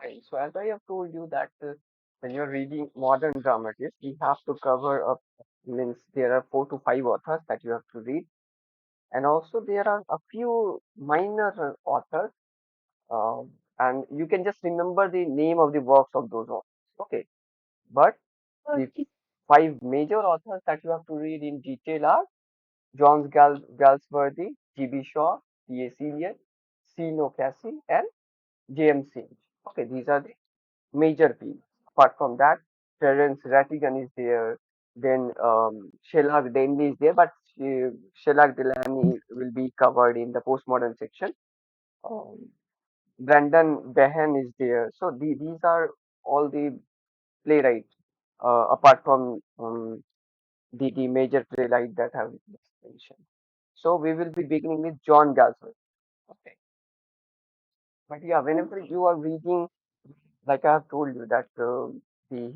Right. So as I have told you that when you're reading modern dramatists, we have to cover up, means there are 4 to 5 authors that you have to read, and also there are a few minor authors, um, and you can just remember the name of the works of those authors. Okay, but the Okay. 5 major authors that you have to read in detail are Galsworthy, G.B. Shaw, T.A. Eliot, C. No Casey, and J.M. Singe. Okay, these are the major fields. Apart from that, Terence Rattigan is there. Then Shelag Denley is there, but Shelag Delany will be covered in the postmodern section. Um, Brandon Behan is there. So these are all the playwrights, apart from the major playwright that I have just mentioned. So we will be beginning with John Galsworthy. Okay. But yeah, whenever Okay. you are reading, like I have told you, that the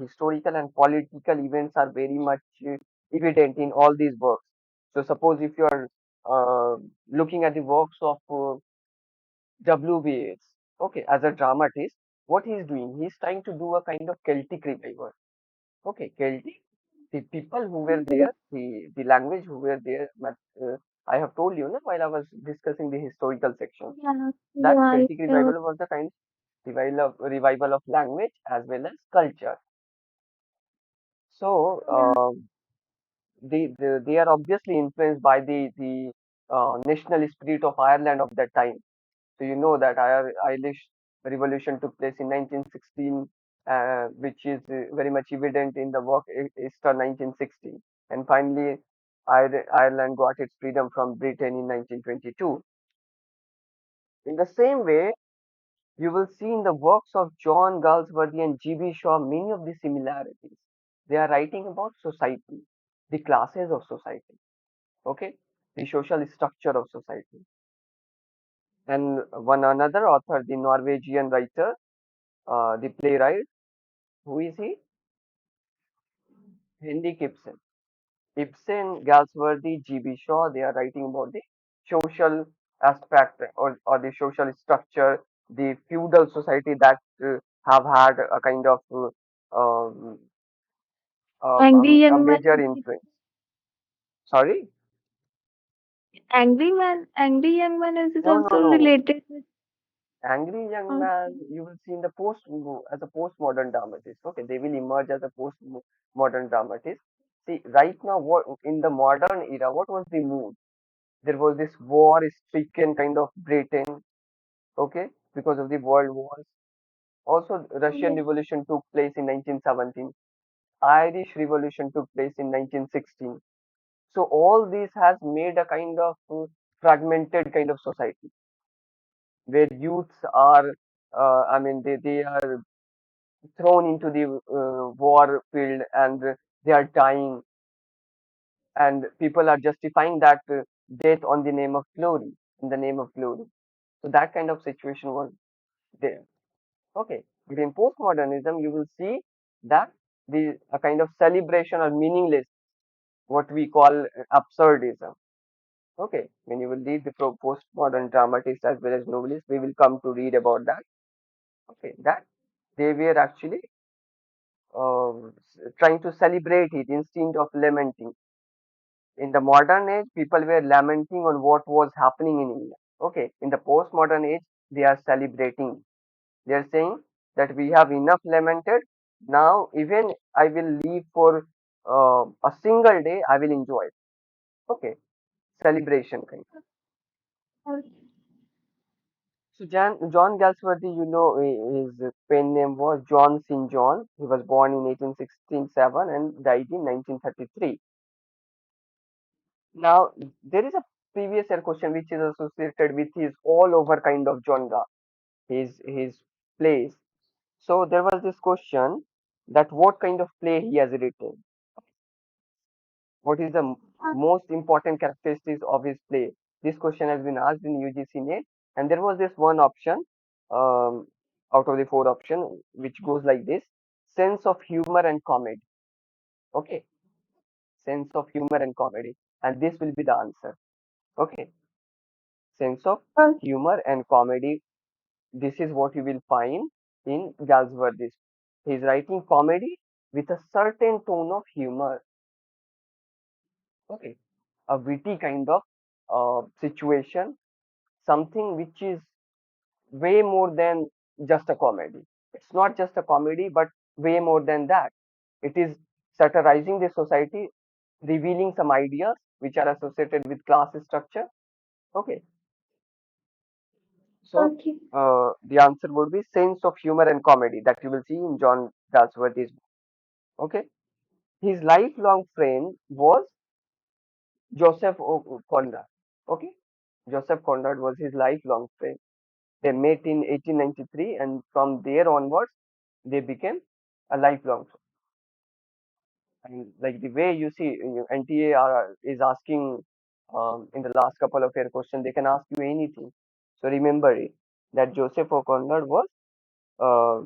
historical and political events are very much evident in all these works. So suppose if you are looking at the works of W.B. Yeats, okay, as a dramatist, what he is doing, he is trying to do a kind of Celtic revival. Okay, Celtic, the people who were Yeah. there, the language who were there, but I have told you, no, while I was discussing the historical section, Yeah. that Yeah. Celtic revival was the kind of revival of language as well as culture. So Yeah. they are obviously influenced by the national spirit of Ireland of that time. So you know that Irish Revolution took place in 1916, which is very much evident in the work Easter 1916, and finally Ireland got its freedom from Britain in 1922. In the same way, you will see in the works of John Galsworthy and G.B. Shaw many of the similarities. They are writing about society, the classes of society, okay, the social structure of society. And one another author, the Norwegian writer, the playwright, who is he? Henrik Ibsen. Ibsen, Galsworthy, G.B. Shaw, they are writing about the social aspect, or the social structure, the feudal society that have had a kind of um, Angry a young man. major influence. Sorry? Angry man. Angry young man is No, no, also no. related with. Angry young man, Okay. you will see in the as a postmodern dramatist. Okay, they will emerge as a postmodern dramatist. See, right now, what in the modern era, what was the mood? There was this war-stricken kind of Britain, okay, because of the world wars. Also, Russian Yeah. Revolution took place in 1917. Irish Revolution took place in 1916. So all this has made a kind of fragmented kind of society where youths are, I mean, they are thrown into the war field, and they are dying, and people are justifying that death on the name of glory, in the name of glory. So that kind of situation was there. Okay, but in postmodernism, you will see that the a kind of celebration or meaningless, what we call absurdism. Okay, when you will read the postmodern dramatists as well as novelists, we will come to read about that. Okay, that they were actually trying to celebrate it instead of lamenting. In the modern age, people were lamenting on what was happening in India. Okay, in the postmodern age, they are celebrating. They are saying that we have enough lamented. Now, even I will leave for a single day, I will enjoy it. Okay, celebration kind. Okay. So John Galsworthy, you know, his pen name was John St. John. He was born in 1867 and died in 1933. Now, there is a previous year question which is associated with his all over kind of genre, his plays. So there was this question that what kind of play he has written. What is the most important characteristics of his play? This question has been asked in UGC-NET, and there was this one option um, out of the 4 option, which goes like this: sense of humor and comedy. Okay, sense of humor and comedy, and this will be the answer. Okay, sense of Okay. humor and comedy. This is what you will find in Galsworthy. He's writing comedy with a certain tone of humor. Okay, a witty kind of situation, something which is way more than just a comedy. It's not just a comedy, but way more than that. It is satirizing the society, revealing some ideas which are associated with class structure. Okay, so Okay. the answer would be sense of humor and comedy that you will see in John Galsworthy's book. Okay, his lifelong friend was Joseph Conrad. Okay, Joseph Conrad was his lifelong friend. They met in 1893, and from there onwards, they became a lifelong friend. And like the way you see, NTA is asking in the last couple of your questions, they can ask you anything. So remember it that Joseph O'Connor was uh,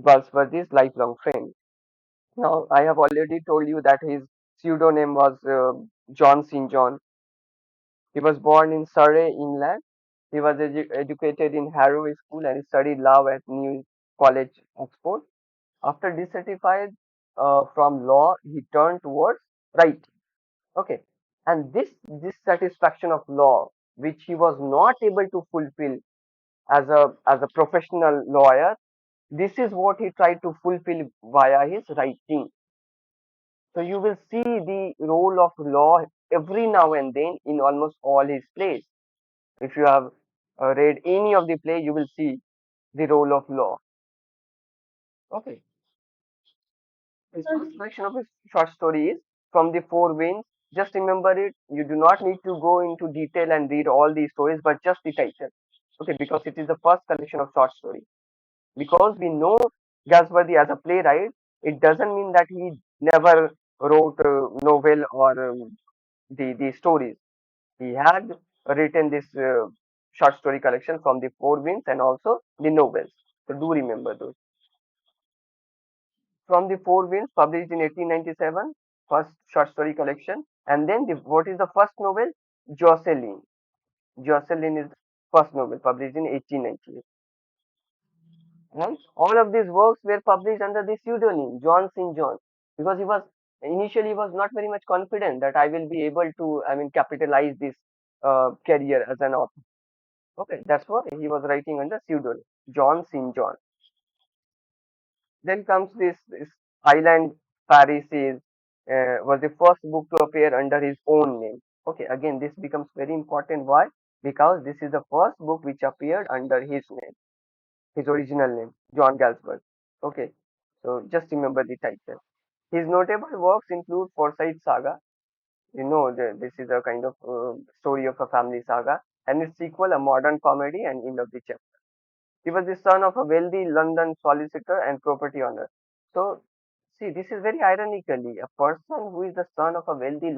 Galsworthy's lifelong friend. Now, I have already told you that his pseudonym was John St. John. He was born in Surrey, England. He was educated in Harrow School and studied law at New College, Oxford. After dissatisfied from law, he turned towards writing. Okay, and this dissatisfaction of law, which he was not able to fulfill as a professional lawyer, this is what he tried to fulfill via his writing. So you will see the role of law every now and then in almost all his plays. If you have read any of the play, you will see the role of law. Okay. His first Okay. collection of his short story is From the Four Winds. Just remember it. You do not need to go into detail and read all these stories, but just the title. Okay, because it is the first collection of short story. Because we know Galsworthy as a playwright, it doesn't mean that he never wrote a novel or the stories. He had written this short story collection From the Four Winds and also the novels. So do remember those. From the Four Winds, published in 1897, first short story collection. And then what is the first novel? Jocelyn. Jocelyn is the first novel published in 1898. And all of these works were published under the pseudonym John St. John because he was initially was not very much confident that I will be able to, I mean, capitalize this career as an author. Okay, that's why he was writing under pseudonym John St. John. Then comes this Island Pharisees was the first book to appear under his own name. Okay, again this becomes very important. Why? Because this is the first book which appeared under his name, his original name, John Galsworth. Okay, so just remember the title. His notable works include Forsyte Saga. You know, this is a kind of story of a family saga, and its sequel, a modern comedy, and End of the Chapter. He was the son of a wealthy London solicitor and property owner. So, see, this is very ironically a person who is the son of a wealthy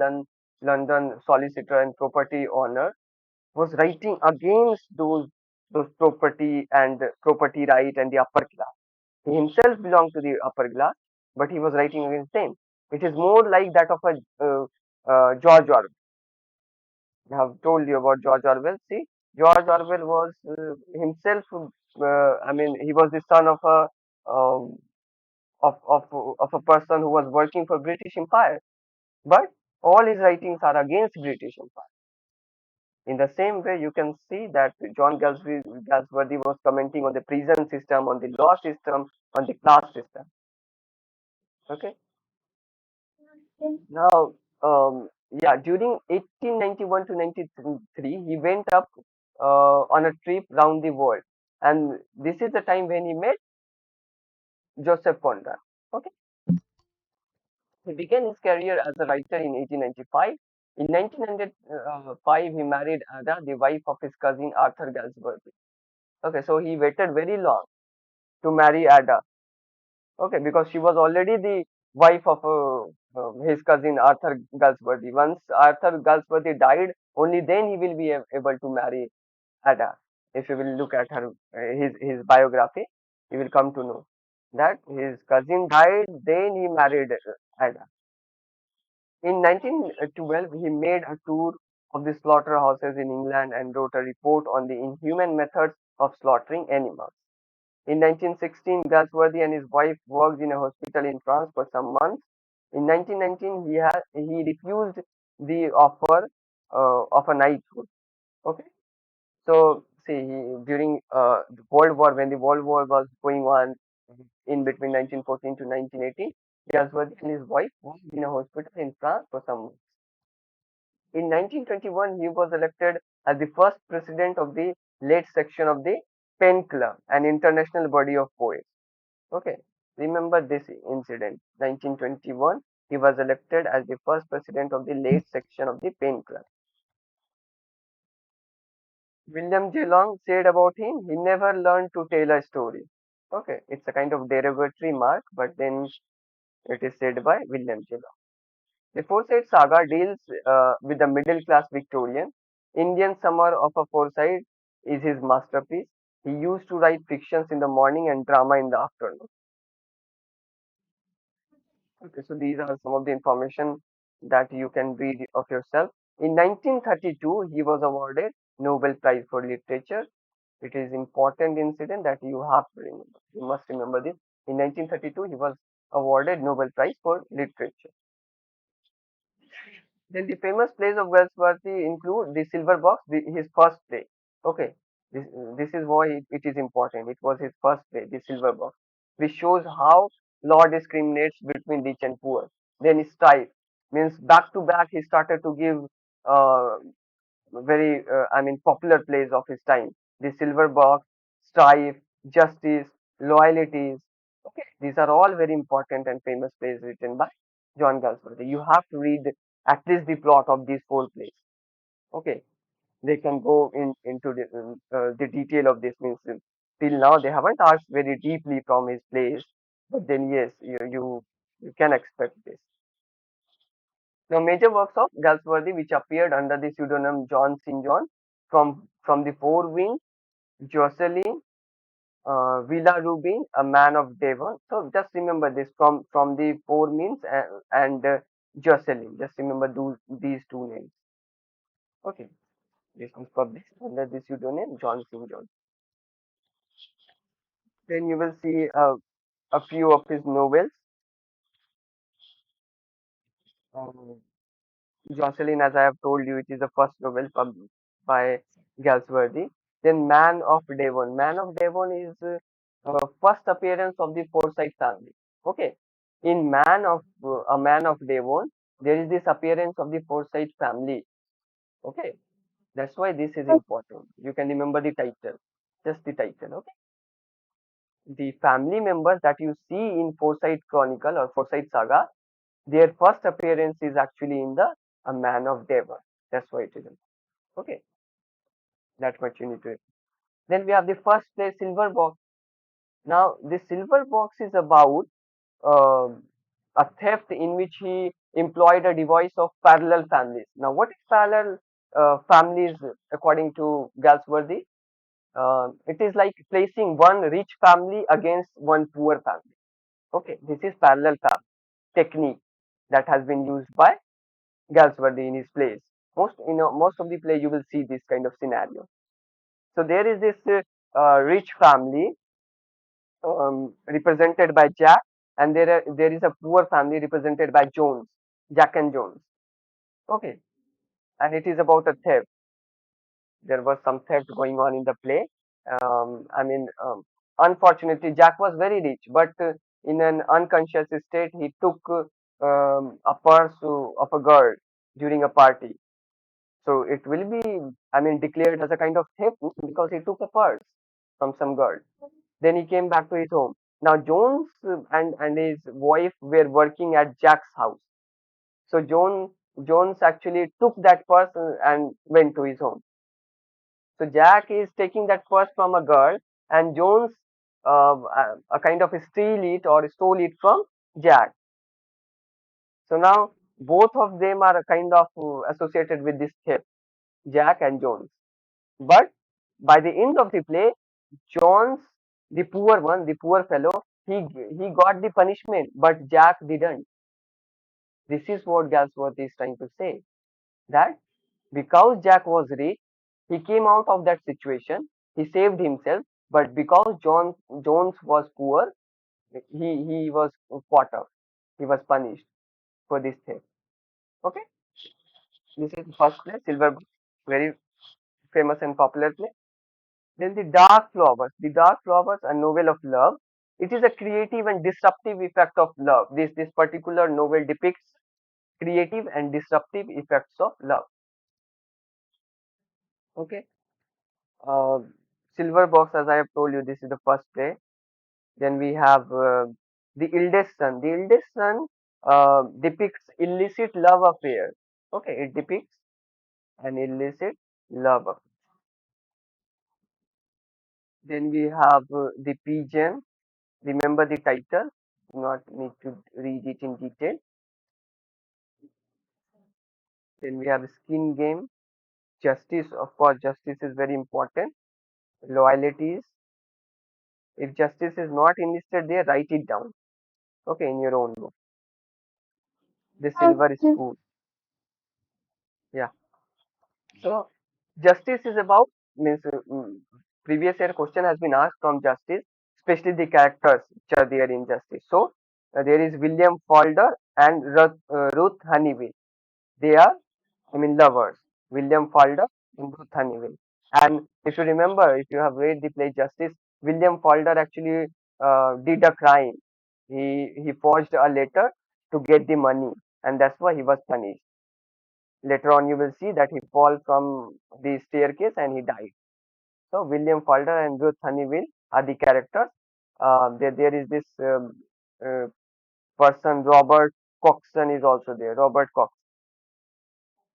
London solicitor and property owner was writing against those property and property right and the upper class. He himself belonged to the upper class, but he was writing against them. It is more like that of a George Orwell. I have told you about George Orwell. See, George Orwell was himself. I mean, he was the son of a um, of a person who was working for British Empire. But all his writings are against British Empire. In the same way, you can see that Galsworthy was commenting on the prison system, on the law system, on the class system. Okay. Now, yeah, during 1891 to 93, he went up on a trip round the world, and this is the time when he met Joseph Conrad. Okay, he began his career as a writer in 1895. In 1905, he married Ada, the wife of his cousin Arthur Galsworthy. Okay, so he waited very long to marry Ada. Okay, because she was already the wife of his cousin Arthur Galsworthy. Once Arthur Galsworthy died, only then he will be able to marry Ada. If you will look at her his biography, you will come to know that his cousin died, then he married Ada. In 1912, he made a tour of the slaughterhouses in England and wrote a report on the inhuman methods of slaughtering animals. In 1916, Galsworthy and his wife worked in a hospital in France for some months. In 1919, he refused the offer of a knighthood. Okay, so see, during the World War, when the World War was going on in between 1914 to 1918, Galsworthy and his wife worked in a hospital in France for some months. In 1921, he was elected as the first president of the late section of the Pen Club, an international body of poets. Okay, remember this incident. 1921, he was elected as the first president of the late section of the Pen Club. William J. Long said about him, he never learned to tell a story. Okay, it's a kind of derogatory mark, but then it is said by William J. Long. The Forsyte saga deals with the middle class Victorian. Indian Summer of a Forsyte is his masterpiece. He used to write fictions in the morning and drama in the afternoon. Okay, so these are some of the information that you can read of yourself. In 1932, he was awarded Nobel Prize for Literature. It is important incident that you have to remember. You must remember this. In 1932, he was awarded Nobel Prize for Literature. Then the famous plays of Galsworthy include The Silver Box, his first play. Okay, this is why it is important. It was his first play, The Silver Box, which shows how law discriminates between rich and poor. Then Strife means back to back he started to give uh, very popular plays of his time. The Silver Box, Strife, Justice, Loyalties. Okay, these are all very important and famous plays written by John Galsworthy. You have to read at least the plot of these four plays. Okay, they can go into the detail of this means till now they haven't asked very deeply from his plays, but then yes, you can expect this. Now, major works of Galsworthy, which appeared under the pseudonym John St. John, from the Four Winds, Jocelyn, Villa Rubin, A Man of Devon. So just remember this from the Four Winds and Jocelyn. Just remember these two names. Okay, this was published under the pseudonym John St. John. Then you will see a few of his novels. Um, Jocelyn, as I have told you, it is the first novel published by Galsworthy. Then Man of Devon. Man of Devon is first appearance of the Forsyte family. Okay. In A Man of Devon, there is this appearance of the Forsyte family. Okay. That's why this is important. You can remember the title. Just the title. Okay. The family members that you see in Forsyte Chronicle or Forsyte Saga, their first appearance is actually in the A Man of Devon. That's why it is. Okay, that much you need to. Then we have the first play, Silver Box. Now, the Silver Box is about a theft in which he employed a device of parallel families. Now, what is parallel families according to Galsworthy? It is like placing one rich family against one poor family. Okay, this is parallel family technique that has been used by Galsworthy in his plays. Most of the play you will see this kind of scenario. So there is this rich family represented by Jack, and there is a poor family represented by Jones, Jack and Jones. Okay, and it is about a theft. There was some theft going on in the play. Unfortunately, Jack was very rich, but in an unconscious state, he took a purse of a girl during a party. So it will be, declared as a kind of theft because he took a purse from some girl. Then he came back to his home. Now Jones and his wife were working at Jack's house. So Jones actually took that purse and went to his home. So Jack is taking that purse from a girl, and Jones a kind of steal it or stole it from Jack. So now both of them are a kind of associated with this theft, Jack and Jones. But by the end of the play, Jones, the poor one, the poor fellow, he got the punishment, but Jack didn't. This is what Galsworthy is trying to say. That because Jack was rich, he came out of that situation. He saved himself, but because Jones was poor, he was caught up. He was punished for this thing. Okay, this is first play, Silver Book, very famous and popular play. Then the Dark Flowers. The Dark Flowers, a novel of love. It is a creative and disruptive effect of love. This particular novel depicts creative and disruptive effects of love. Okay. Uh, Silver Box, as I have told you, this is the first play. Then we have the eldest son. The eldest son depicts illicit love affair. Okay, it depicts an illicit love affair. Then we have the pigeon. Remember the title. Do not need to read it in detail. Then we have skin game. Justice, of course, justice is very important. Loyalties. If justice is not enlisted there, write it down. Okay, in your own book. The silver Okay. spoon. Yeah. So justice is about means previous year question has been asked from justice, especially the characters which are there in justice. So there is William Falder and Ruth Honeywell. They are, I mean, lovers. William Falder and Ruth Honeywell. And if you remember, if you have read the play Justice, William Falder actually did a crime. He forged a letter to get the money, and that's why he was punished. Later on, you will see that he fall from the staircase and he died. So William Falder and Ruth Honeywell are the characters. There is this uh, person, Robert Coxon is also there. Robert Cox.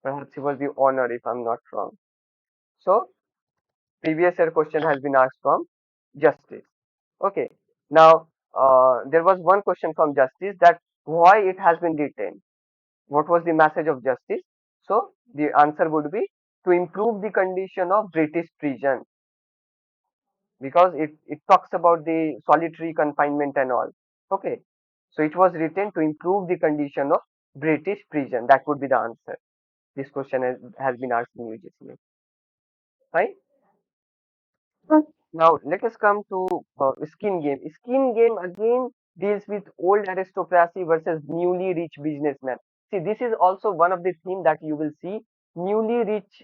Perhaps he was the owner, if I'm not wrong. So previous year question has been asked from Justice. Okay. Now there was one question from Justice, that why it has been written. What was the message of Justice? So the answer would be to improve the condition of British prison, because it talks about the solitary confinement and all. Okay. So it was written to improve the condition of British prison. That would be the answer. This question has been asked in UGC. Right? Now let us come to skin game. Skin game again deals with old aristocracy versus newly rich businessmen. See, this is also one of the theme that you will see. Newly rich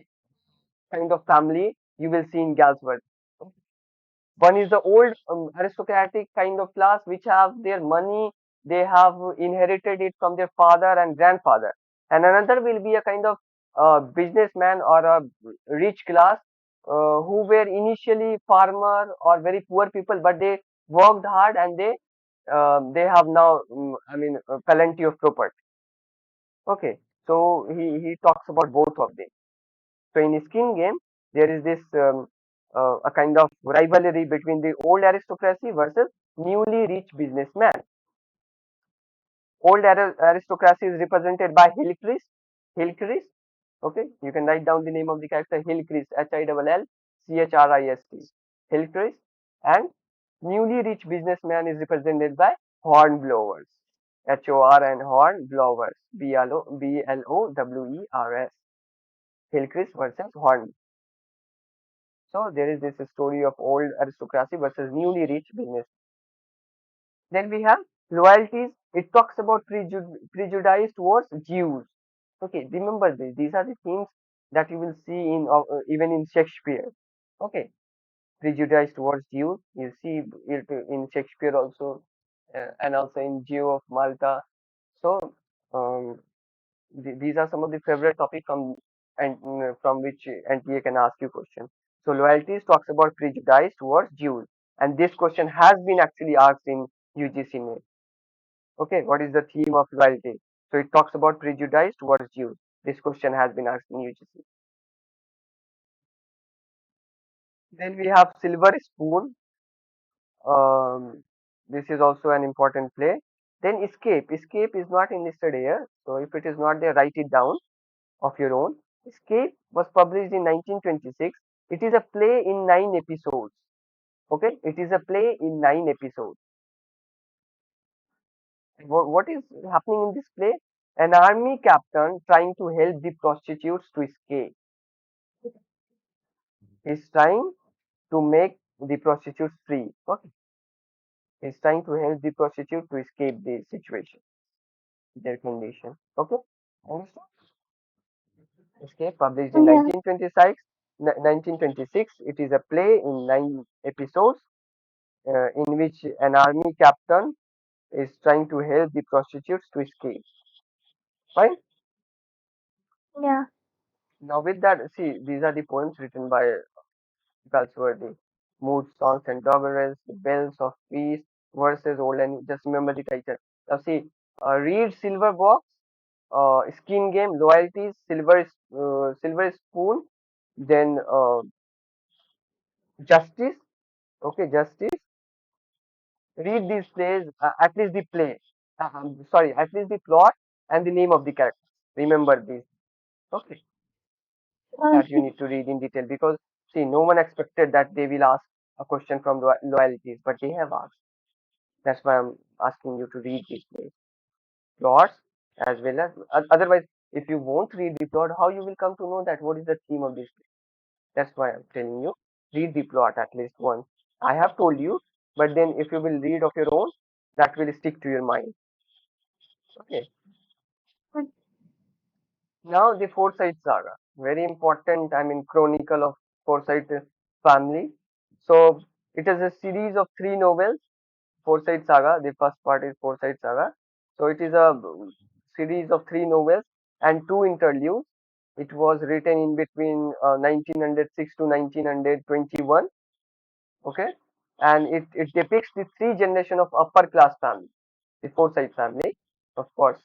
kind of family you will see in Galsworth. One is the old aristocratic kind of class which have their money, they have inherited it from their father and grandfather. And another will be a kind of businessman or a rich class who were initially farmer or very poor people, but they worked hard and they have now, I mean, plenty of property. Okay, so he talks about both of them. So in skin game, there is this a kind of rivalry between the old aristocracy versus newly rich businessman. Old aristocracy is represented by Hillcrest. Hillcrest. Okay, you can write down the name of the character Hillcrest. Hillchrist. Hillcrest. And newly rich businessman is represented by Hornblowers. HOR and Hornblowers. BLOWERS. Hillcrest versus Horn. So there is this story of old aristocracy versus newly rich business. Then we have loyalties. It talks about prejudice towards Jews. Okay, remember this. These are the themes that you will see in even in Shakespeare. Okay, prejudice towards Jews. You see it in Shakespeare also, and also in Jew of Malta. So um, these are some of the favorite topics from which NTA can ask you questions. So loyalties talks about prejudice towards Jews, and this question has been actually asked in UGC-NET. Okay, what is the theme of loyalty? So it talks about prejudice towards Jews. This question has been asked in UGC. Then we have Silver Spoon. Um, this is also an important play. Then Escape. Escape is not enlisted here. So if it is not there, write it down of your own. Escape was published in 1926. It is a play in 9 episodes. Okay, it is a play in 9 episodes. What is happening in this play? An army captain trying to help the prostitutes to escape. He's trying to make the prostitutes free. Okay, he's trying to help the prostitute to escape the situation, their condition. Okay, understand? Escape, published in Yeah. 1926. 1926. It is a play in 9 episodes, in which an army captain is trying to help the prostitutes to escape. Fine. Yeah. Now, with that, see, these are the poems written by Galsworthy. Mood, songs, and doggerels, the bells of peace, verses old, and just remember the title. Now, see, read Silver Box, Skin Game, Loyalties, Silver Spoon, then Justice. Okay, Justice. Read these plays, at least the play. Sorry, at least the plot and the name of the character. Remember these. Okay, that you Okay. need to read in detail because see, no one expected that they will ask a question from loyalties, but they have asked. That's why I'm asking you to read these plays, plots as well as otherwise, if you won't read the plot, how you will come to know that what is the theme of this play? That's why I'm telling you, read the plot at least once. I have told you, but then if you will read of your own, that will stick to your mind. Okay. Now the Forsyth saga, very important. I mean, chronicle of Forsyth family. So it is a series of 3 novels. Forsyth saga. The first part is Forsyth saga. So it is a series of 3 novels and 2 interludes. It was written in between 1906 to 1921. Okay, and it depicts the 3 generation of upper class family, the Forsyth family, of course.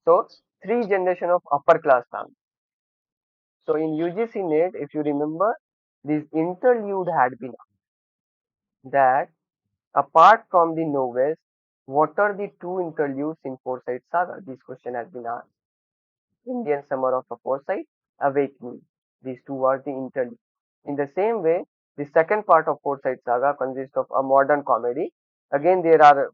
So 3 generation of upper class family. So in UGC-NET, if you remember, this interlude had been that apart from the novels, what are the 2 interludes in Forsyth Saga? This question has been asked. Indian Summer of a Forsyth, Awakening. These two are the interludes. In the same way, the second part of Forsyth Saga consists of a modern comedy. Again, there are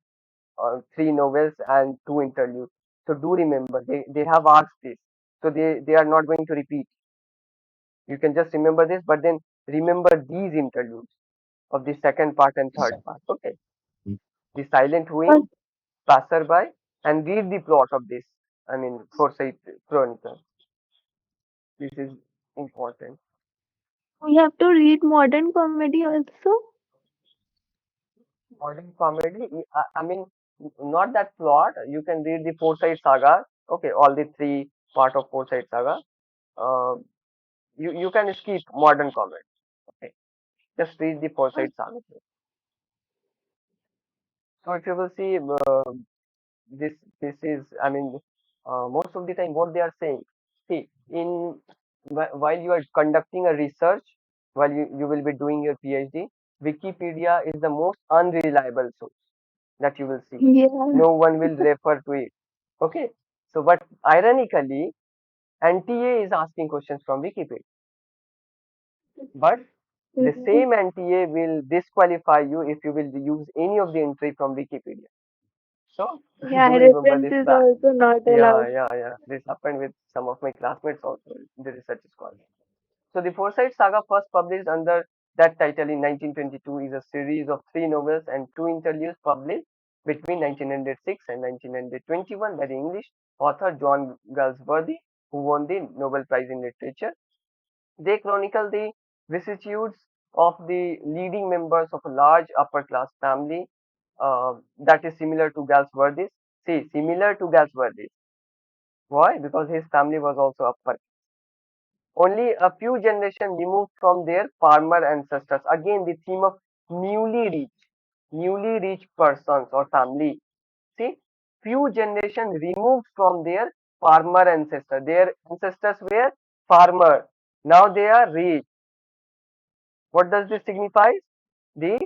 3 novels and 2 interludes. So do remember, they have asked this. So they are not going to repeat. You can just remember this, but then remember these interludes of the second part and third part. Okay. The Silent Wing, Okay. Passerby, and read the plot of this. I mean, Forsyth Chronicle. This is important. We have to read modern comedy also. Modern comedy. I mean, not that plot. You can read the Forsyth Saga. Okay, all the 3 part of Forsyth Saga. Uh, you can skip modern comedy. Okay, just read the Forsyth Saga. So if you will see, this is, I mean, most of the time what they are saying, see, while you are conducting a research, while you will be doing your PhD, Wikipedia is the most unreliable source that you will see. Yeah. No one will refer to it. Okay, so but ironically, NTA is asking questions from Wikipedia, but the Mhm. same NTA will disqualify you if you will use any of the entry from Wikipedia. So Yeah, do remember reference this is fact. also not Yeah, allowed. yeah, yeah. This happened with some of my classmates also in the research scholars. So the Forsyth Saga, first published under that title in 1922, is a series of 3 novels and 2 interludes published between 1906 and 1921 by the English author John Galsworthy, who won the Nobel Prize in Literature. They chronicle the vicissitudes of the leading members of a large upper class family, that is similar to Galsworthy's. See, similar to Galsworthy's. Why? Because his family was also upper. Only a few generations removed from their farmer ancestors. Again, the theme of newly rich persons or family. See, few generations removed from their farmer ancestor. Their ancestors were farmer. Now they are rich. What does this signify? The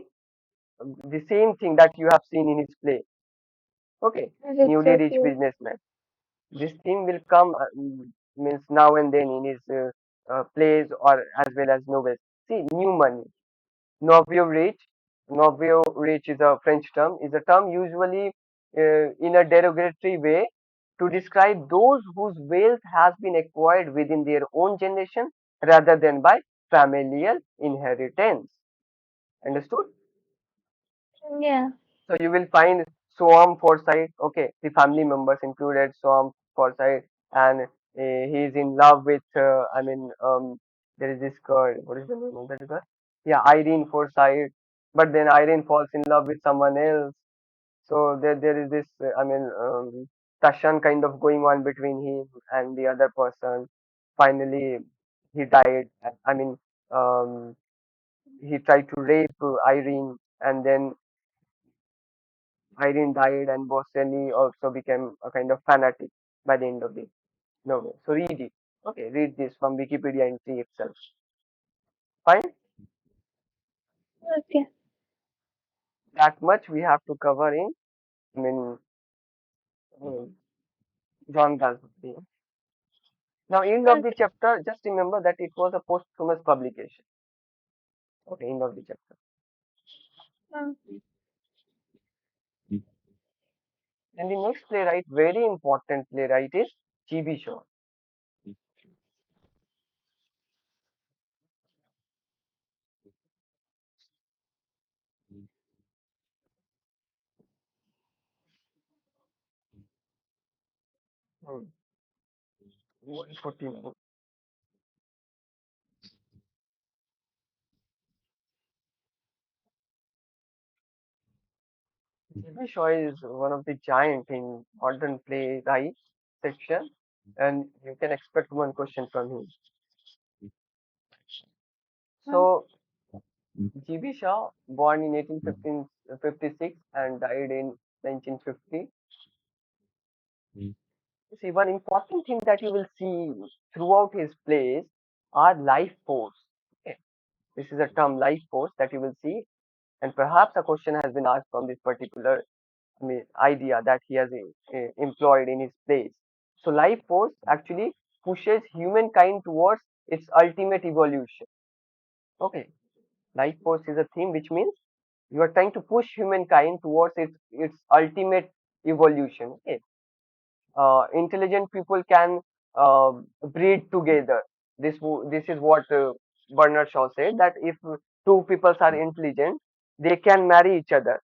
the same thing that you have seen in his play. Okay, newly Richer rich too. businessman. This theme will come, means now and then in his plays or as well as novels. See, new money, nouveau riche. Nouveau riche is a French term. Is a term usually in a derogatory way to describe those whose wealth has been acquired within their own generation rather than by familial inheritance. Understood? Yeah. So you will find Swam Forsyth. Okay, the family members included Swam Forsyth, and he is in love with. There is this girl. What is the name of that girl? Yeah, Irene Forsyth. But then Irene falls in love with someone else. So there is this. Tashan kind of going on between him and the other person. Finally, he died. Um, he tried to rape Irene, and then Irene died, and Bosseni also became a kind of fanatic by the end of the novel. So read it. Okay, read this from Wikipedia entry itself. Fine. Okay. That much we have to cover in. I mean, uh, John Galsworthy. Now, end of the Okay. chapter. Just remember that it was a posthumous publication. Okay, end of the chapter. Mm. And the next playwright, very important playwright, is G.B. Shaw. 149. G.B. Shaw is one of the giant in modern playwright section, and you can expect one question from him. Mm. So G.B. Shaw, born in 1856 and died in 1950. See, one important thing that you will see throughout his plays are life force. Okay. This is a term, life force, that you will see, and perhaps a question has been asked from this particular idea that he has employed in his plays. So, life force actually pushes humankind towards its ultimate evolution. Okay, life force is a theme, which means you are trying to push humankind towards its ultimate evolution. Okay, intelligent people can breed together. This is what Bernard Shaw said, that if two peoples are intelligent, they can marry each other,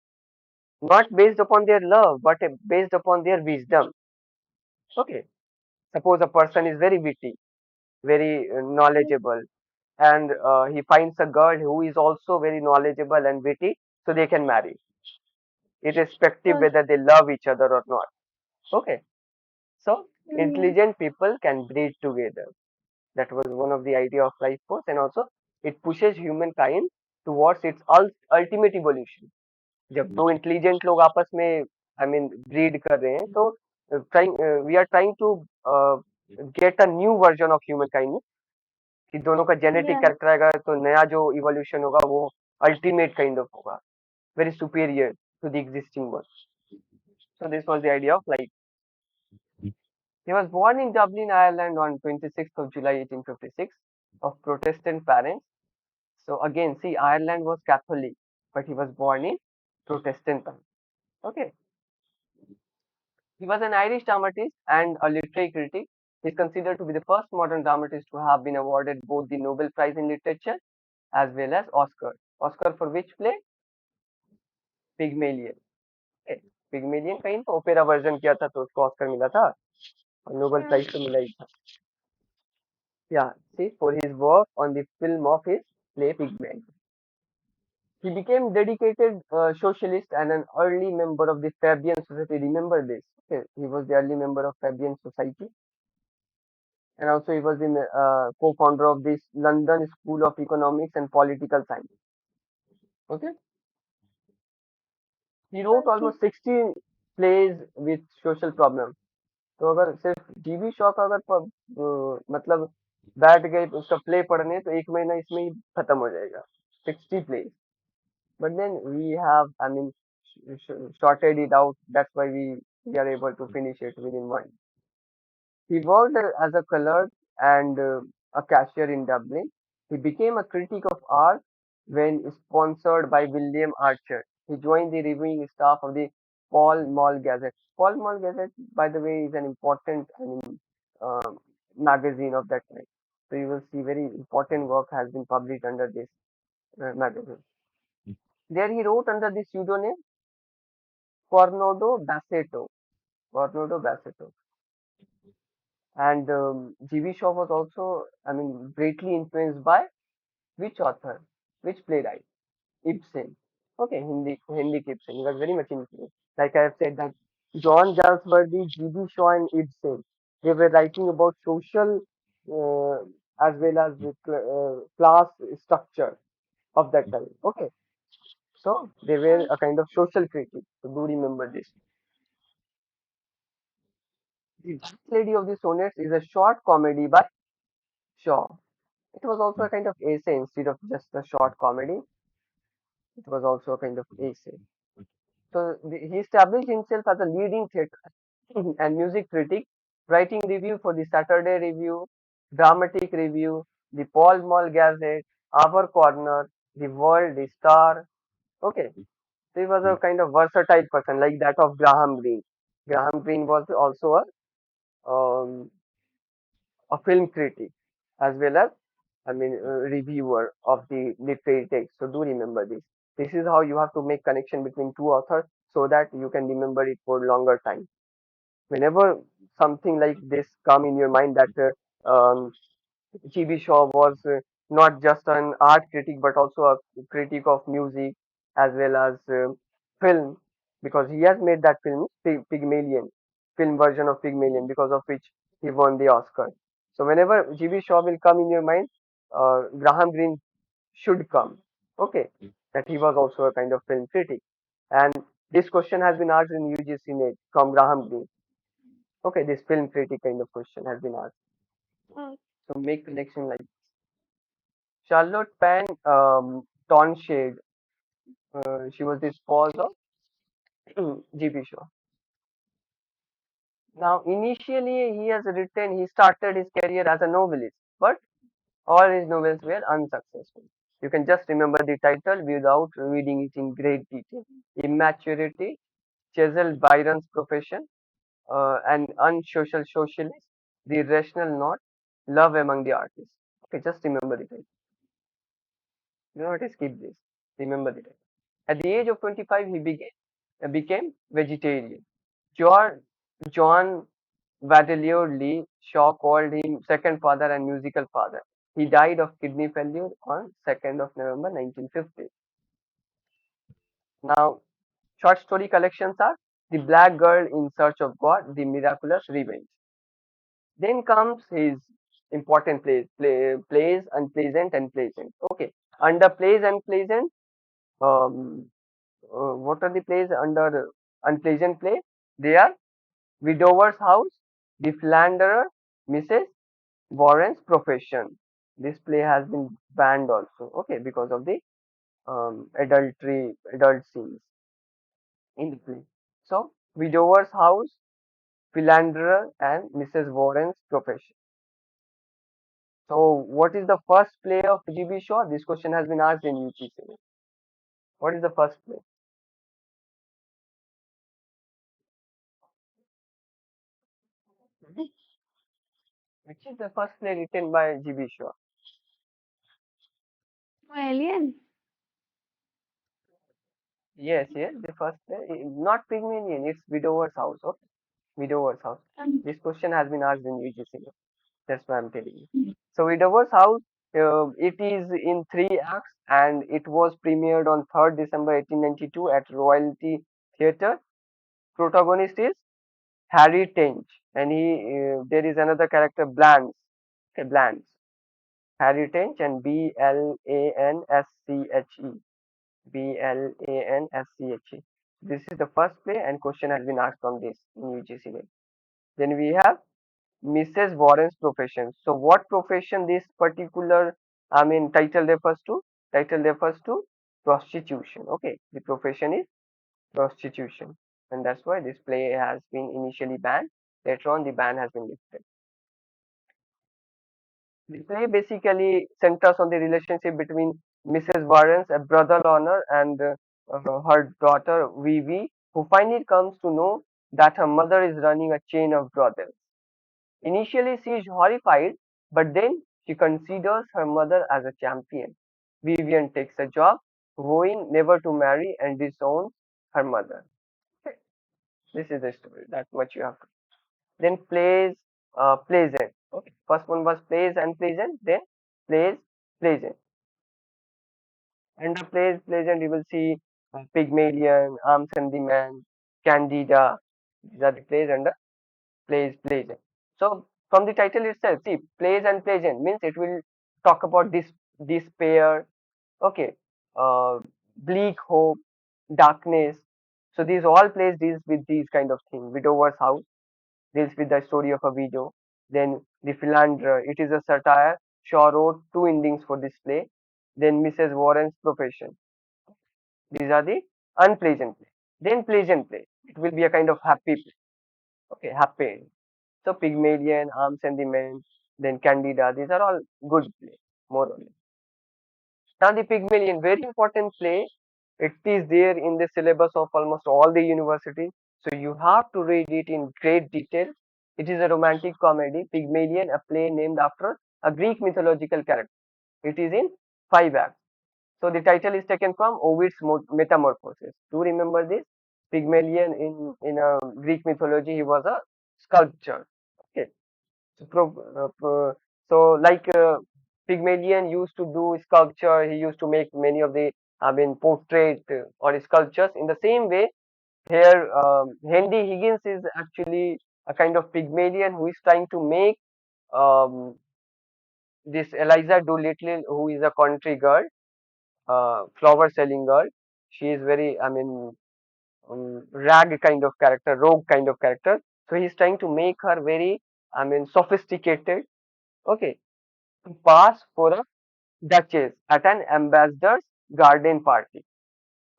not based upon their love, but based upon their wisdom. Okay, suppose a person is very witty, very knowledgeable, and he finds a girl who is also very knowledgeable and witty, so they can marry, irrespective Okay. whether they love each other or not. Okay, so Yeah. intelligent people can breed together. That was one of the idea of life force, and also it pushes humankind towards its ultimate evolution. जब दो intelligent लोग आपस में breed कर रहे हैं, तो trying we are trying to get a new version of humankind, कि दोनों का जेनेटिक Yeah. कैरेक्टर आएगा, तो नया जो इवोल्यूशन होगा वो अल्टीमेट काइंड ऑफ होगा, very superior to the existing one. So this was the idea of life. He was born in Dublin, Ireland on 26th of July 1856 of Protestant parents. So again, see, Ireland was Catholic, but he was born in Protestant parents. Okay. He was an Irish dramatist and a literary critic. He is considered to be the first modern dramatist to have been awarded both the Nobel Prize in Literature as well as Oscar. Oscar for which play? Pygmalion. Okay. Pygmalion का इन opera version किया था, तो उसको Oscar मिला था, और Nobel Mm. Prize तो मिला ही था. Yeah, see, for his work on the film of his play Pygmalion. He became dedicated socialist and an early member of the Fabian Society. Remember this. Okay. He was the early member of Fabian Society, and also he was the co-founder of this London School of Economics and Political Science. Okay. He wrote Okay. almost 60 plays with social problems. तो अगर सिर्फ जीवी शॉ का अगर मतलब बैठ गए उसका प्ले पढ़ने, तो एक महीना इसमें ही खत्म हो जाएगा. 60 plays. But then we have, sorted it out. That's why we are able to finish it within one. He worked as a clerk and a cashier in Dublin. He became a critic of art when sponsored by William Archer. He joined the reviewing staff of the Pall Mall Gazette. Pall Mall Gazette, by the way, is an important uh, magazine of that time. So you will see very important work has been published under this magazine. There he wrote under the pseudonym Cornado Bassetto. Cornado Bassetto. And G.B. Shaw was also, greatly influenced by which author, which playwright? Ibsen. Okay, Hindi Ibsen. He was very much influenced. Like I have said that John Galsworthy, G.B. Shaw, and Ibsen, they were writing about social as well as the class structure of that time. Okay, so they were a kind of social critic. So do remember this. The Dark Lady of the Sonnets is a short comedy by Shaw. It was also a kind of essay instead of just a short comedy. It was also a kind of essay. So he established himself as a leading theatre and music critic, writing review for the Saturday Review, Dramatic Review, the Pall Mall Gazette, Our Corner, the World, the Star. Okay, so he was a kind of versatile person like that of Graham Greene. Graham Greene was also a film critic as well as reviewer of the literary text. So do remember this. This is how you have to make connection between two authors so that you can remember it for longer time. Whenever something like this come in your mind that G.B. Shaw was not just an art critic but also a critic of music as well as film, because he has made that film Pygmalion, film version of Pygmalion, because of which he won the Oscar. So whenever G.B. Shaw will come in your mind, Graham Greene should come. Okay, that he was also a kind of film critic, and this question has been asked in UGC-NET from Graham Greene. Okay, this film critic kind of question has been asked. Uh, So make connection like Charlotte Pan Townshend. She was the spouse of G.B. Shaw. Now, initially, he started his career as a novelist, but all his novels were unsuccessful. You can just remember the title without reading it in great detail. Immaturity, chiseled Byron's profession, an unsocial socialist, the rational knot, love among the artists. Okay, just remember the title. Do not skip this. Remember the title. At the age of 25, became vegetarian. John, John Vadelier Lee Shaw called him second father and musical father. He died of kidney failure on 2nd of November 1950. Now, short story collections are The Black Girl in Search of God, The Miraculous Revenge. Then comes his important plays Unpleasant and Pleasant. Okay, under plays Unpleasant, um, what are the plays under Unpleasant play? They are Widower's House, The Philanderer, Mrs. Warren's Profession. This play has been banned also, okay, because of the adult scenes in the play. So, Widower's House, Philanderer, and Mrs. Warren's Profession. So, what is the first play of G.B. Shaw? This question has been asked in UGC. What is the first play? Which is the first play written by G.B. Shaw? Alien. Yes, yes, the first play. Not Pygmalion, it's Widower's House. Okay, Widower's House. Um, This question has been asked in UGC. That's why I'm telling you. So, Widower's House, it is in three acts and it was premiered on 3rd December 1892 at Royalty Theatre. Protagonist is Harry Tench, and there is another character Blanche. Okay, Blanche. Harry Tench and Blanschche. Blanschche. This is the first play, and question has been asked on this in UGC. Then we have Mrs. Warren's profession. So, what profession this particular, title refers to? Title refers to prostitution. Okay, the profession is prostitution, and that's why this play has been initially banned. Later on, the ban has been lifted. The play basically centers on the relationship between Mrs. Warren's a brother honor and her daughter Vivi, who finally comes to know that her mother is running a chain of brothels. Initially, she is horrified, but then she considers her mother as a champion. Vivian takes a job vowing never to marry and disowns her mother. Okay, this is the story. That much you have to. Then plays pleasant. Okay, first one was plays and pleasant. Then plays pleasant. Under plays pleasant, you will see Pygmalion, Arms and the Man, Candida. These are the plays under plays pleasant. So from the title itself, see plays and pleasant means it will talk about this despair. Okay, uh, bleak hope, darkness. So these all plays deals with these kind of things. Widower's house deals with the story of a widow. Then the philanderer, it is a satire. Shaw wrote two endings for this play. Then Mrs. Warren's profession. These are the unpleasant play. Then pleasant play. It will be a kind of happy play. Okay, happy. So Pygmalion, Arms and the Men, then Candida. These are all good play, more or less. Now the Pygmalion, very important play. It is there in the syllabus of almost all the universities. So you have to read it in great detail. It is a romantic comedy, Pygmalion, a play named after a Greek mythological character. It is in 5 acts. So the title is taken from Ovid's Metamorphosis. Do you remember this? Pygmalion in Greek mythology, he was a sculptor. Okay. So, like Pygmalion used to do sculpture, he used to make many of the, I mean, portrait or sculptures. In the same way, here Henry Higgins is actually a kind of Pygmalion who is trying to make um, this Eliza Doolittle, who is a country girl, flower selling girl. She is very, I mean, rag kind of character, rogue kind of character. So he's trying to make her very, I mean, sophisticated. Okay, to pass for a duchess at an ambassador's garden party.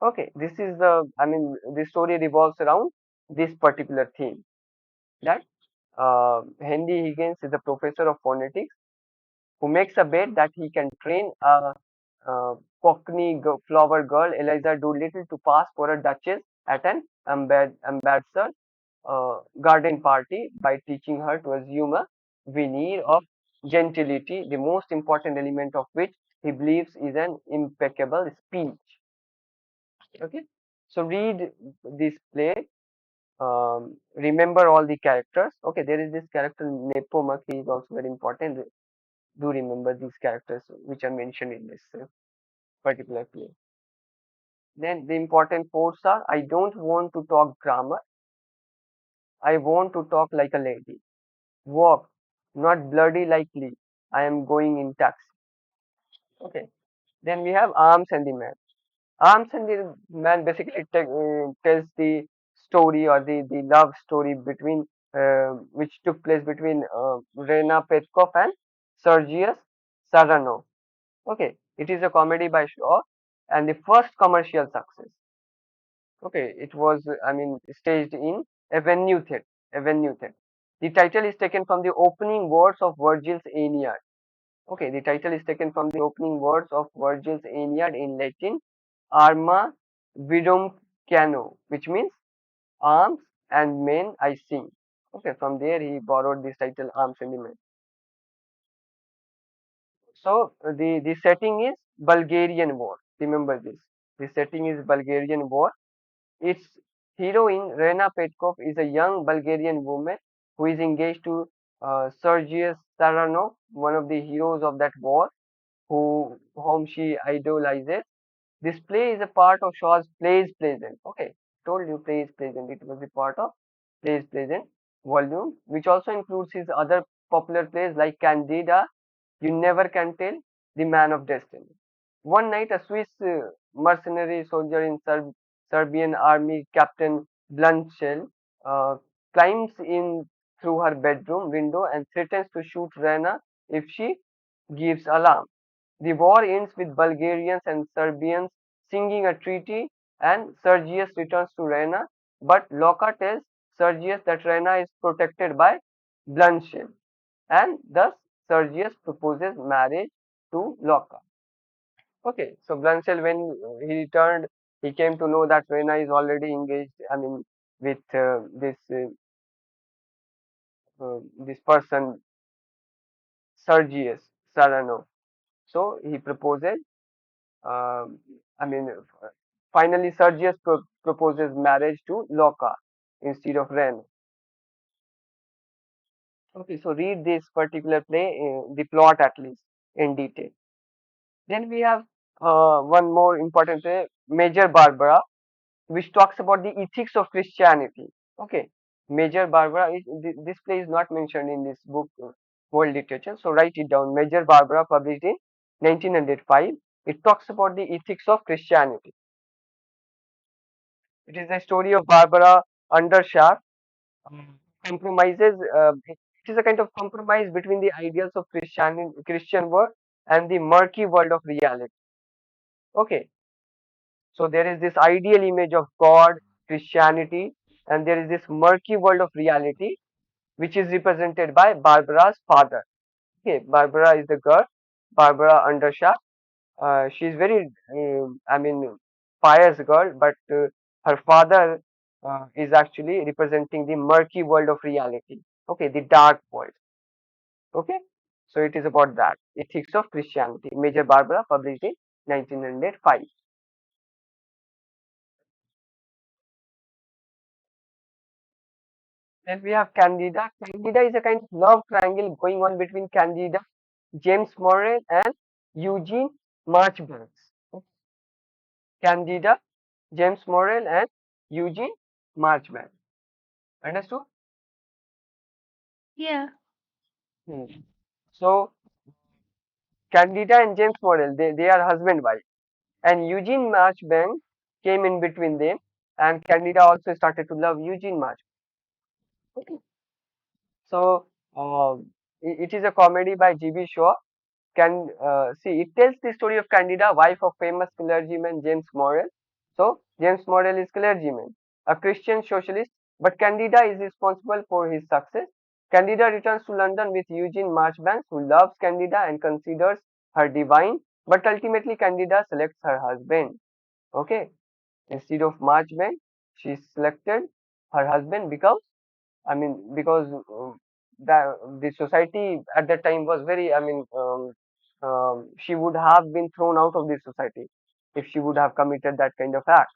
Okay, this is the, I mean, the story revolves around this particular theme. That Henry Higgins is a professor of phonetics who makes a bet that he can train a, Cockney flower girl, Eliza Doolittle, to pass for a duchess at an ambassador garden party by teaching her to assume a veneer of gentility, the most important element of which he believes is an impeccable speech. Okay, so read this play. Remember all the characters. Okay, there is this character Nepomuk. He is also very important. Do remember these characters which are mentioned in this particular play. Then the important quotes are: I don't want to talk grammar. I want to talk like a lady. Walk, not bloody likely. I am going in taxi. Okay. Then we have Arms and the Man. Arms and the Man basically tells the story or the love story between which took place between Rena Petkov and Sergius Saranov. Okay, it is a comedy by Shaw and the first commercial success. Okay, it was, I mean, staged in Avenue Theatre. Avenue Theatre. The title is taken from the opening words of Virgil's Aeneid. Okay, the title is taken from the opening words of Virgil's Aeneid in Latin, Arma Vidum Cano, which means arms and men I sing. Okay, from there he borrowed this title, Arms and the Men. So the setting is Bulgarian War. Remember this. The setting is Bulgarian War. Its heroine, Rena Petkov, is a young Bulgarian woman who is engaged to Sergius Saranov, one of the heroes of that war, whom she idolizes. This play is a part of Shaw's Plays Pleasant. Okay, told you Plays Pleasant. It was a part of Plays Pleasant volume, which also includes his other popular plays like Candida, You Never Can Tell, The Man of Destiny. One night, a Swiss mercenary soldier in Serbian army, Captain Blunshell, uh, climbs in through her bedroom window and threatens to shoot Rana if she gives alarm. The war ends with Bulgarians and Serbians singing a treaty, and Sergius returns to Rena, but Loka tells Sergius that Rena is protected by Bloodshed, and thus Sergius proposes marriage to Loka. Okay, so Bloodshed, when he returned, he came to know that Rena is already engaged. I mean, with this person Sergius Sarano. So he proposes. I mean, finally, Sergius proposes marriage to Loca instead of Ren. Okay, so read this particular play, the plot at least in detail. Then we have one more important play, Major Barbara, which talks about the ethics of Christianity. Okay, Major Barbara is this play is not mentioned in this book, World Literature. So write it down. Major Barbara, published in 1905. It talks about the ethics of Christianity. It is a story of Barbara Undershaft compromises. It is a kind of compromise between the ideals of Christian work and the murky world of reality. Okay, so there is this ideal image of God, Christianity, and there is this murky world of reality, which is represented by Barbara's father. Okay, Barbara is the girl, Barbara Undershaft. She is very, I mean, pious girl, but her father is actually representing the murky world of reality. Okay, the dark world. Okay, so it is about that ethics of Christianity. Major Barbara, published in 1905. Then we have Candida. Candida is a kind of love triangle going on between Candida, James Morrell, and Eugene Marchbanks. Candida, James Morrell, and Eugene Marchbanks. Understood? Yeah. Hmm. So Candida and James Morrell, they are husband wife, and Eugene Marchbank came in between them, and Candida also started to love Eugene Marchbank. Okay. So it is a comedy by G.B. Shaw. Can see it tells the story of Candida, wife of famous clergyman James Morrell. So James Morrell is clergyman, a Christian socialist, but Candida is responsible for his success. Candida returns to London with Eugene Marchbanks, who loves Candida and considers her divine, but ultimately Candida selects her husband. Okay, instead of Marchbank, she selected her husband because because the society at that time was very, she would have been thrown out of the society if she would have committed that kind of act.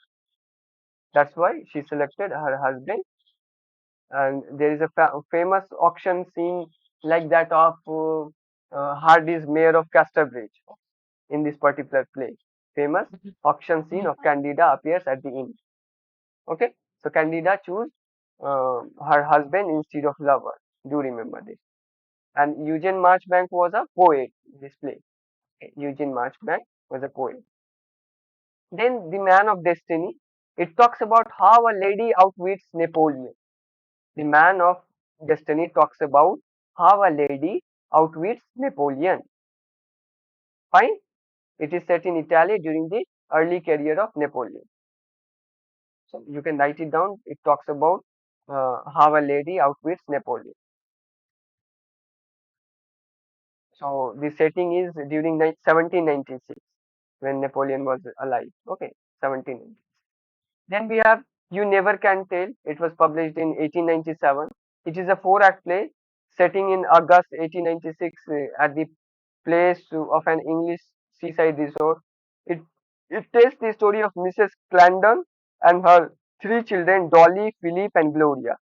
That's why she selected her husband. And there is a famous auction scene like that of Hardy's Mayor of Casterbridge in this particular play. Famous auction scene of Candida appears at the end. Okay, so Candida choose her husband instead of lover. Do remember this. And Eugene Marchbank was a poet in this play. Okay, Eugene Marchbank was a poet. Then The Man of Destiny. It talks about how a lady outwits Napoleon. The Man of Destiny talks about how a lady outwits Napoleon. Fine. It is set in Italy during the early career of Napoleon. So you can write it down. It talks about how a lady outwits Napoleon. So the setting is during 1796 when Napoleon was alive. Okay, 1796. Then we have You Never Can Tell. It was published in 1897. It is a four-act play setting in August 1896 at the place of an English seaside resort. It it tells the story of Mrs. Clarendon and her three children, Dolly, Philip, and Gloria.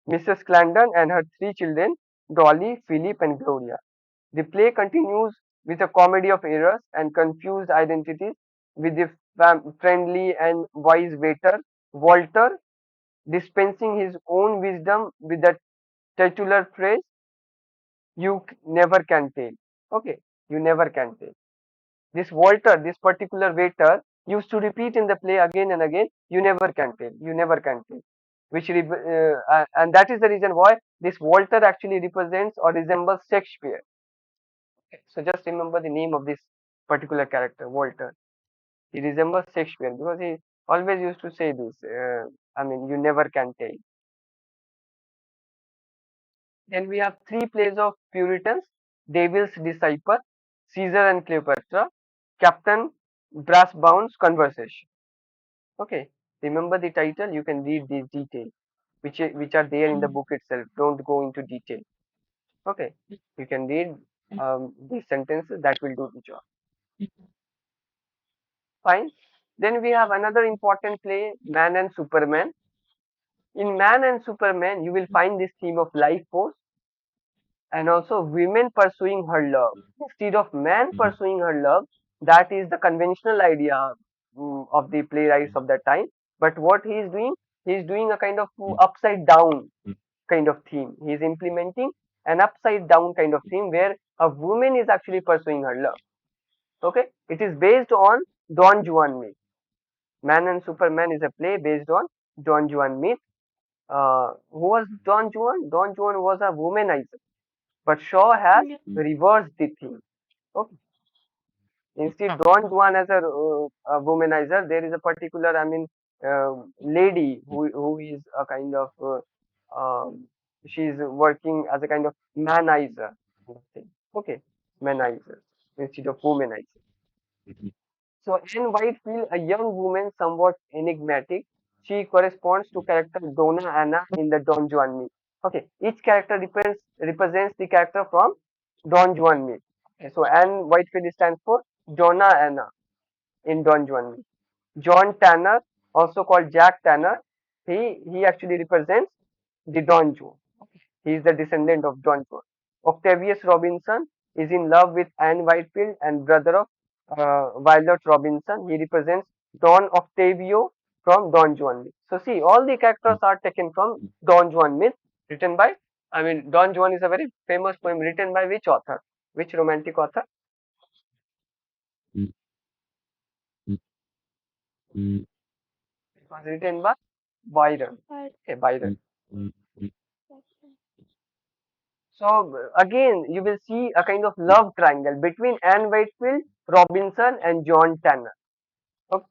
Mrs. Clarendon and her three children, Dolly, Philip, and Gloria. The play continues with a comedy of errors and confused identities with the friendly and wise waiter, Walter, dispensing his own wisdom with the titular phrase, never can tell. Okay, you never can tell. This Walter, this particular waiter, used to repeat in the play again and again, you never can tell, you never can tell. And that is the reason why this Walter actually represents or resembles Shakespeare. So just remember the name of this particular character, Walter. He resembles Shakespeare because he always used to say this. You never can tell. Then we have three plays of Puritans: Devil's Disciple, Caesar and Cleopatra, Captain Brassbound's Conversation. Okay, remember the title. You can read these details, which are there in the book itself. Don't go into detail. Okay, you can read these sentences. That will do the job. Fine. Then we have another important play, Man and Superman. In Man and Superman, you will find this theme of life force and also women pursuing her love. Instead of man pursuing her love, that is the conventional idea of the playwrights of that time. But what he is doing a kind of upside down kind of theme. He is implementing an upside down kind of theme where a woman is actually pursuing her love. Okay, it is based on Don Juan myth. Man and Superman is a play based on Don Juan myth. Who was Don Juan? Don Juan was a womanizer, but Shaw has Yeah. reversed the theme. Okay. Instead, Don Juan as a womanizer, there is a particular, lady who is a kind of, she's working as a kind of manizer kind of thing. Okay, manizer instead of womanizer. So Anne Whitefield, a young woman, somewhat enigmatic, she corresponds to character Donna Anna in the Don Juan myth. Okay, each character represents the character from Don Juan myth. Okay, so Anne Whitefield stands for Donna Anna in Don Juan myth. John Tanner, also called Jack Tanner, he actually represents the Don Juan. He is the descendant of Don Juan. Octavius Robinson is in love with Anne Whitefield and brother of Violet Robinson. He represents Don Octavio from Don Juan myth. So see, all the characters are taken from Don Juan myth, written by. Don Juan is a very famous poem written by which author? Which romantic author? It was written by Byron. But Okay, Byron. So again, you will see a kind of love triangle between Anne Whitefield, Robinson, and John Tanner. Okay,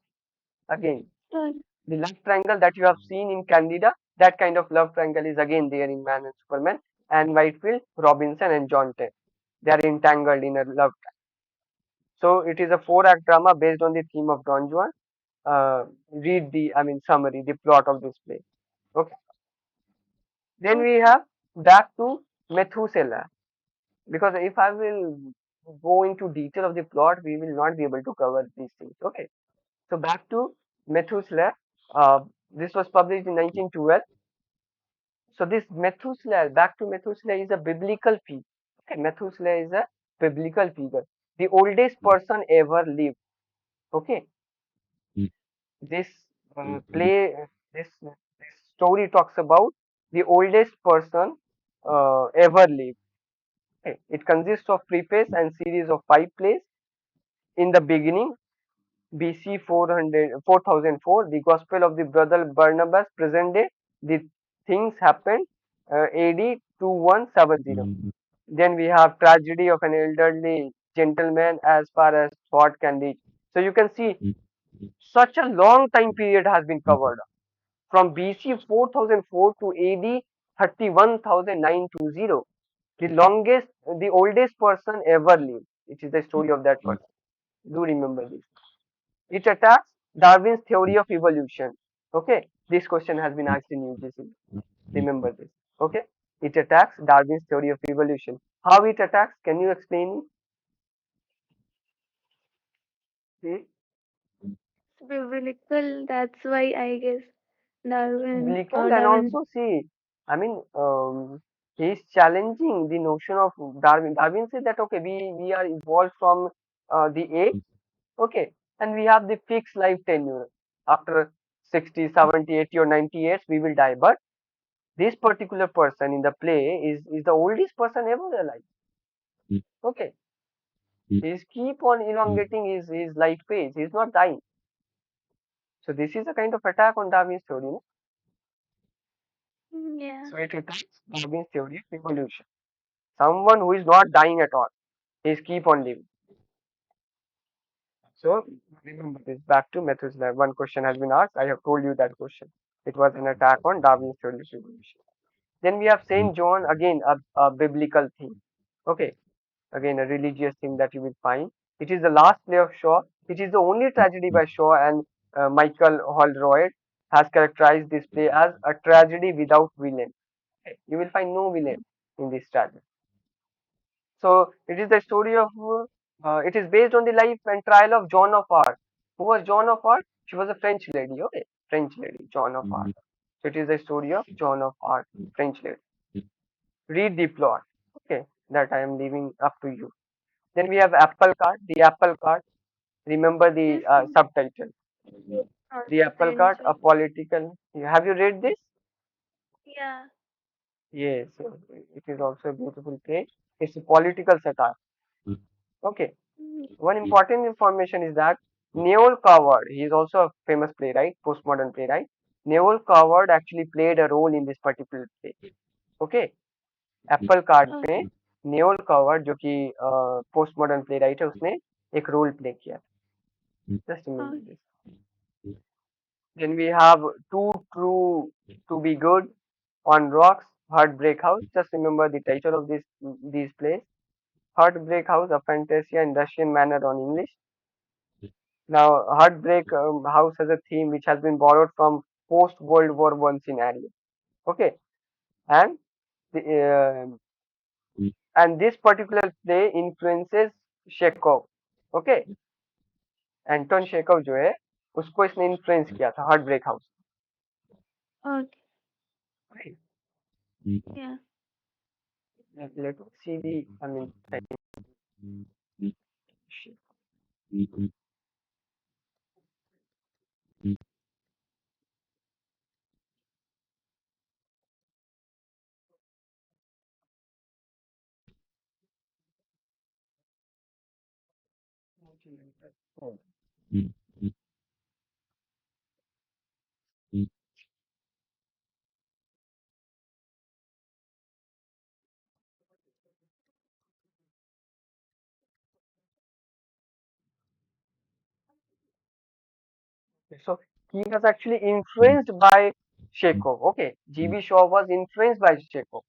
again, uh, the love triangle that you have seen in Candida, that kind of love triangle is again there in Man and Superman. Anne Whitefield, Robinson, and John Tanner. They are entangled in a love triangle. So it is a four-act drama based on the theme of Don Juan. Read the, summary, the plot of this play. Okay. Then we okay. have back to Methuselah. Because if I will go into detail of the plot, we will not be able to cover these things. Okay, so back to Methuselah. This was published in 1912. So this Methuselah, back to Methuselah, is a biblical figure. Okay, Methuselah is a biblical figure, the oldest person ever lived. Okay, this play, this story talks about the oldest person ever lived. Okay. It consists of preface and series of five plays. In the beginning, BC 4004, the Gospel of the Brother Barnabas, present day, the things happened, AD 2170. Then we have tragedy of an elderly gentleman as far as thought can reach. So you can see such a long time period has been covered from BC 4004 to AD 31920. The longest, the oldest person ever lived, which is the story of that person. Do remember this. It attacks Darwin's theory of evolution. Okay, this question has been asked in UGC. Remember this. Okay, it attacks Darwin's theory of evolution. How it attacks? Can you explain it? Biblical. That's why I guess Darwin Biblical or and Darwin. also see, I mean, he's challenging the notion of Darwin. Darwin said that okay, we are evolved from the apes. Okay, and we have the fixed life tenure. After 60, 70, 80, or 90 years, we will die. But this particular person in the play is the oldest person ever alive. Okay, he's keep on elongating his life phase. He's not dying. So this is a kind of attack on Darwin's theory. No? Yeah. So it attacks Darwin's theory of evolution. Someone who is not dying at all. He's keep on living. So remember this. Back to Methuselah. One question has been asked. I have told you that question. It was an attack on Darwin's theory of evolution. Then we have Saint John, again a biblical theme. Okay, again a religious theme that you will find. It is the last play of Shaw. It is the only tragedy by Shaw, and Michael Holroyd has characterized this play as a tragedy without villain. Okay, you will find no villain in this tragedy. So it is the story of, it is based on the life and trial of Joan of Arc. Who was Joan of Arc? She was a French lady, okay? French lady, Joan of Arc. So it is the story of Joan of Arc, French lady. Read the plot, okay? That I am leaving up to you. Then we have Apple Cart, the Apple Cart. Remember the Yes, subtitle. The Apple understand, Cart, sir. a political. Have you read this? Yeah. Yes, it is also a beautiful play. It's a political satire. Okay. Mm, One important information is that Noel Coward, he is also a famous playwright, postmodern playwright. Noel Coward actually played a role in this particular play. Okay. Apple cart में okay. न्योल covered जो कि post modern play right है उसने एक role play किया just Okay. Remember this then we have too true to be good on rocks heartbreak house just remember the title of this these plays heartbreak house a fantasia in Russian manner on English now heartbreak house has a theme which has been borrowed from post World War One scenario okay and the, and this particular play influences Chekhov okay Anton Chekhov जो है उसको इसने influence किया था Heartbreak house Okay. Yeah. Let see the I mean so he was actually influenced by Chekhov okay GB Shaw was influenced by Chekhov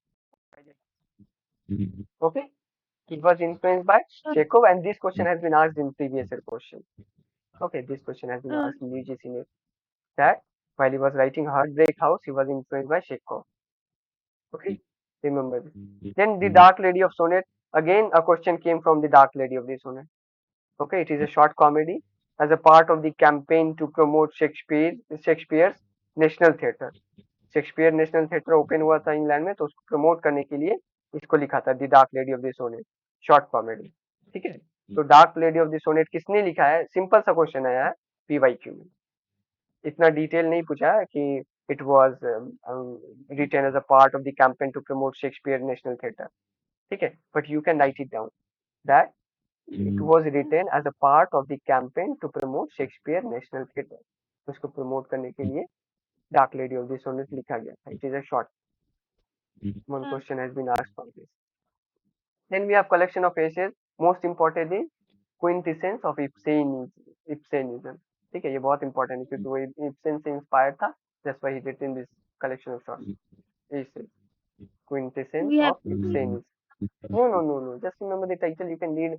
okay he was influenced by Chekhov and this question has been asked in previous year question okay this question has been Uh, asked in UGC-NET that while he was writing Heartbreak House he was influenced by Chekhov okay remember this then the Dark Lady of Sonnet again a question came from the Dark Lady of the Sonnet. Okay, it is a short comedy as a part of the campaign to promote Shakespeare's national theatre Shakespeare National theatre open हुआ था England में तो उसको promote करने के लिए इसको लिखा था the dark lady of the sonnet short comedy ठीक है तो dark lady of the sonnet किसने लिखा है सिंपल सा क्वेश्चन आया है पीवाईक्यू में इतना डिटेल नहीं पूछा है कि it was written as a part of the campaign to promote Shakespeare National Theatre ठीक है but you can write it down that it was written as a part of the campaign to promote Shakespeare National Theatre. उसको promote करने के लिए dark lady of the sonnet लिखा गया था it is a short one uh, question has been asked on this then we have collection of essays most important is quintessence of Ibsenism ठीक है ये बहुत इंपॉर्टेंट है क्योंकि वो इब्सन से इंस्पायर था that's why he written this collection of short essays we quintessence have. of Ibsenism no, no, no, no. Just remember the title. You can read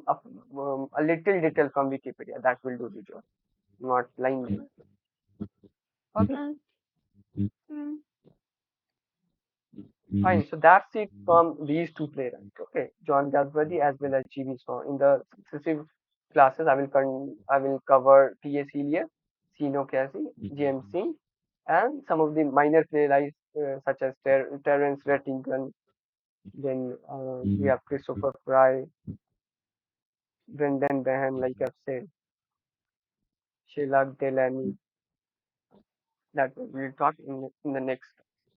a little detail from Wikipedia. That will do the job. Not line by line. Okay, Uh, mm, fine. So that's it from these two playwrights. Okay, John Galsworthy as well as G.V. Shaw. In the successive classes, I will cover T.S. Eliot, Sino Casey, James Singh, and some of the minor playwrights such as Terence Rattigan. Then we have Christopher Fry, Brendan Behan, like I've said, Sheila Delaney, that we'll talk in the next